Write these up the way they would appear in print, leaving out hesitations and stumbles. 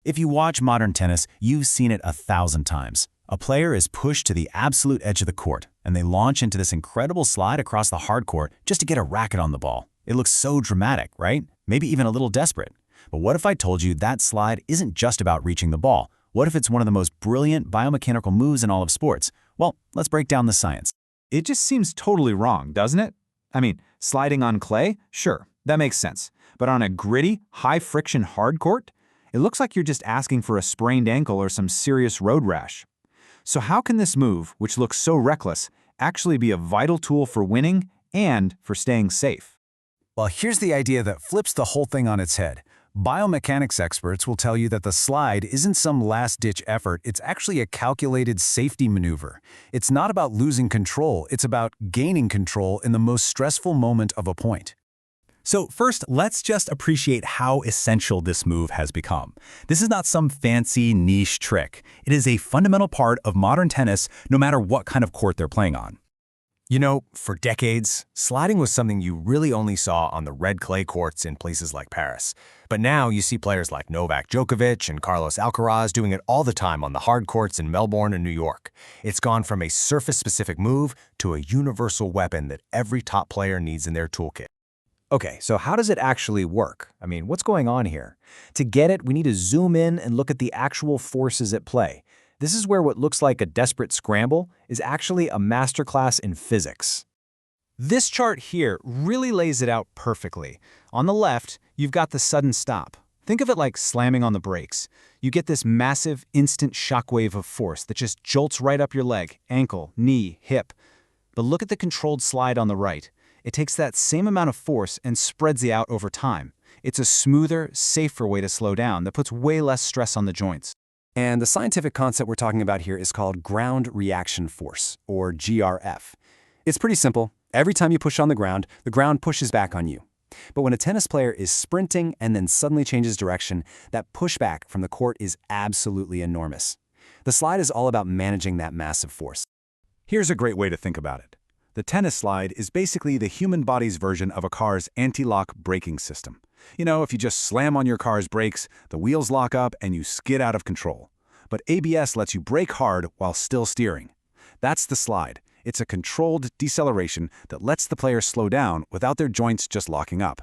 If you watch modern tennis, you've seen it 1,000 times. A player is pushed to the absolute edge of the court, and they launch into this incredible slide across the hard court just to get a racket on the ball. It looks so dramatic, right? Maybe even a little desperate. But what if I told you that slide isn't just about reaching the ball? What if it's one of the most brilliant biomechanical moves in all of sports? Well, let's break down the science. It just seems totally wrong, doesn't it? I mean, sliding on clay? Sure, that makes sense. But on a gritty, high-friction hard court? It looks like you're just asking for a sprained ankle or some serious road rash. So how can this move, which looks so reckless, actually be a vital tool for winning and for staying safe? Well, here's the idea that flips the whole thing on its head. Biomechanics experts will tell you that the slide isn't some last-ditch effort, it's actually a calculated safety maneuver. It's not about losing control, it's about gaining control in the most stressful moment of a point. So first, let's just appreciate how essential this move has become. This is not some fancy niche trick. It is a fundamental part of modern tennis, no matter what kind of court they're playing on. You know, for decades, sliding was something you really only saw on the red clay courts in places like Paris. But now you see players like Novak Djokovic and Carlos Alcaraz doing it all the time on the hard courts in Melbourne and New York. It's gone from a surface-specific move to a universal weapon that every top player needs in their toolkit. Okay, so how does it actually work? I mean, what's going on here? To get it, we need to zoom in and look at the actual forces at play. This is where what looks like a desperate scramble is actually a masterclass in physics. This chart here really lays it out perfectly. On the left, you've got the sudden stop. Think of it like slamming on the brakes. You get this massive, instant shockwave of force that just jolts right up your leg, ankle, knee, hip. But look at the controlled slide on the right. It takes that same amount of force and spreads it out over time. It's a smoother, safer way to slow down that puts way less stress on the joints. And the scientific concept we're talking about here is called ground reaction force, or GRF. It's pretty simple. Every time you push on the ground pushes back on you. But when a tennis player is sprinting and then suddenly changes direction, that pushback from the court is absolutely enormous. The slide is all about managing that massive force. Here's a great way to think about it. The tennis slide is basically the human body's version of a car's anti-lock braking system. You know, if you just slam on your car's brakes, the wheels lock up and you skid out of control. But ABS lets you brake hard while still steering. That's the slide. It's a controlled deceleration that lets the player slow down without their joints just locking up.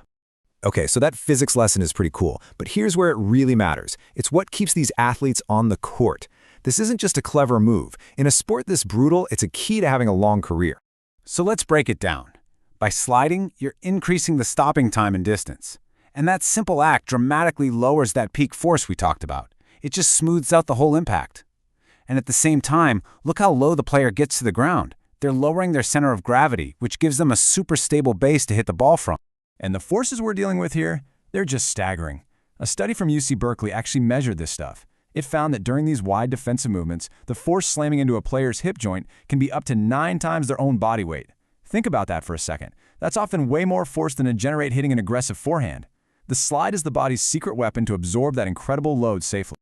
Okay, so that physics lesson is pretty cool, but here's where it really matters. It's what keeps these athletes on the court. This isn't just a clever move. In a sport this brutal, it's a key to having a long career. So let's break it down. By sliding, you're increasing the stopping time and distance. And that simple act dramatically lowers that peak force we talked about. It just smooths out the whole impact. And at the same time, look how low the player gets to the ground. They're lowering their center of gravity, which gives them a super stable base to hit the ball from. And the forces we're dealing with here, they're just staggering. A study from UC Berkeley actually measured this stuff. It found that during these wide defensive movements, the force slamming into a player's hip joint can be up to 9 times their own body weight. Think about that for a second. That's often way more force than a generate hitting an aggressive forehand. The slide is the body's secret weapon to absorb that incredible load safely.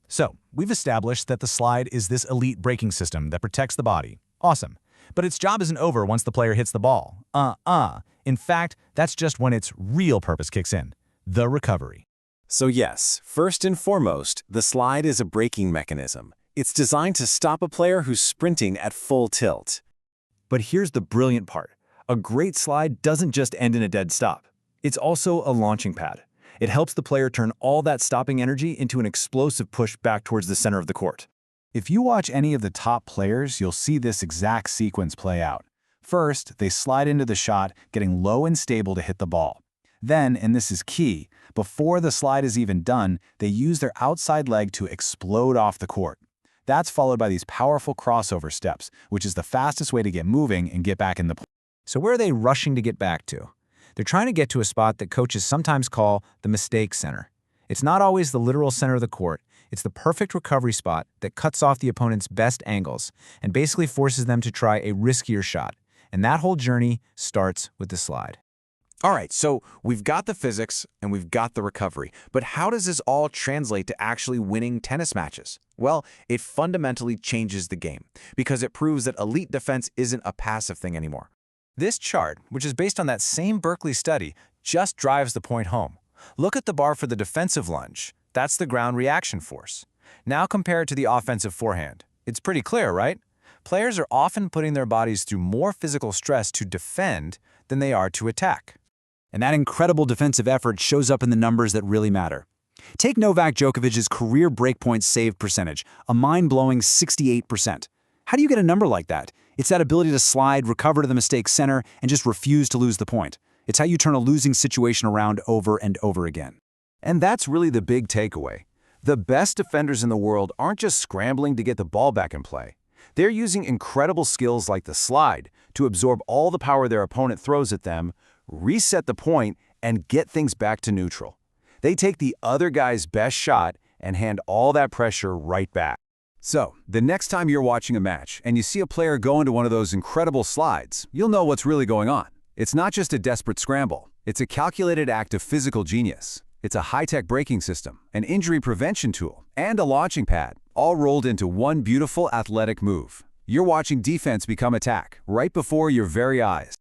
So, we've established that the slide is this elite braking system that protects the body. Awesome. But its job isn't over once the player hits the ball. In fact, that's just when its real purpose kicks in. The recovery. So yes, first and foremost, the slide is a braking mechanism. It's designed to stop a player who's sprinting at full tilt. But here's the brilliant part. A great slide doesn't just end in a dead stop. It's also a launching pad. It helps the player turn all that stopping energy into an explosive push back towards the center of the court. If you watch any of the top players, you'll see this exact sequence play out. First, they slide into the shot, getting low and stable to hit the ball. Then, and this is key, before the slide is even done, they use their outside leg to explode off the court. That's followed by these powerful crossover steps, which is the fastest way to get moving and get back in the play. So where are they rushing to get back to? They're trying to get to a spot that coaches sometimes call the mistake center. It's not always the literal center of the court. It's the perfect recovery spot that cuts off the opponent's best angles and basically forces them to try a riskier shot. And that whole journey starts with the slide. All right, so we've got the physics and we've got the recovery, but how does this all translate to actually winning tennis matches? Well, it fundamentally changes the game because it proves that elite defense isn't a passive thing anymore. This chart, which is based on that same Berkeley study, just drives the point home. Look at the bar for the defensive lunge. That's the ground reaction force. Now compare it to the offensive forehand. It's pretty clear, right? Players are often putting their bodies through more physical stress to defend than they are to attack. And that incredible defensive effort shows up in the numbers that really matter. Take Novak Djokovic's career breakpoint save percentage, a mind-blowing 68%. How do you get a number like that? It's that ability to slide, recover to the mistake center, and just refuse to lose the point. It's how you turn a losing situation around over and over again. And that's really the big takeaway. The best defenders in the world aren't just scrambling to get the ball back in play. They're using incredible skills like the slide to absorb all the power their opponent throws at them, reset the point, and get things back to neutral. They take the other guy's best shot and hand all that pressure right back. So, the next time you're watching a match and you see a player go into one of those incredible slides, you'll know what's really going on. It's not just a desperate scramble. It's a calculated act of physical genius. It's a high-tech braking system, an injury prevention tool, and a launching pad, all rolled into one beautiful athletic move. You're watching defense become attack right before your very eyes.